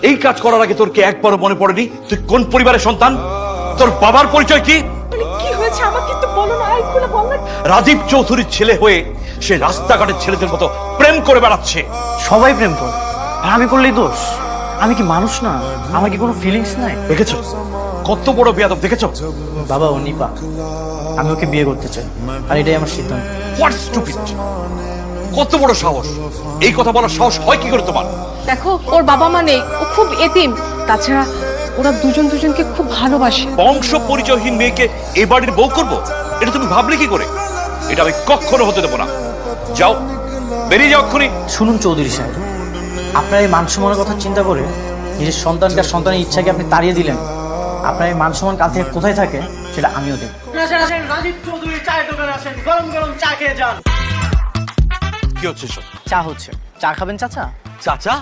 এই কাজ করার আগে তোর কি একবারও মনে পড়েনি তুই কোন পরিবারের সন্তান? তোর বাবার পরিচয় কি? কি হয়েছে আমাকে তো বলো না, আই খুলে বল না। রাজীব চৌধুরীর ছেলে হয়ে সে রাস্তাঘাটের ছেলেদের মতো প্রেম করে বেড়াচ্ছে। সবাই প্রেম করে, আর আমি করলেই দোষ? আমি কি মানুষ না? আমার কি কোনো ফিলিংস নাই? দেখেছো কত বড় বেয়াদব, দেখেছো? বাবা ও নিপা, আমি ওকে বিয়ে করতে চাই, আর এটাই আমার সিদ্ধান্ত। What stupid! কত বড় সাহস! এই কথা বলার সাহস হয় কি করে তোমার? দেখো ওর বাবা মা নেই, ও খুব এতিম। তাছাড়া ওরা দুজন দুজনকে খুব ভালোবাসে। বংশ পরিচয়হীন মেয়েকে এ বাড়ির বউ করবো, এটা তুমি ভাবলে কি করে? এটা আমি কখনো হতে দেবো না। যাও, বেরিয়ে যাও এক্ষুনি। শুনুন চৌধুরী সাহেব, আপনার এই মান সম্মানের কথা চিন্তা করে নিজের সন্তানকে আর সন্তানের ইচ্ছাকে আপনি তাড়িয়ে দিলেন। আপনার এই মান সম্মান কাল থেকে কোথায় থাকে সেটা আমিও দেব। রাজীব চৌধুরী চায়ের দোকানে আসেন, গরম গরম চা খেয়ে যান। কি হচ্ছে সব? চা হচ্ছে, চা খাবেন চাচা? চাচা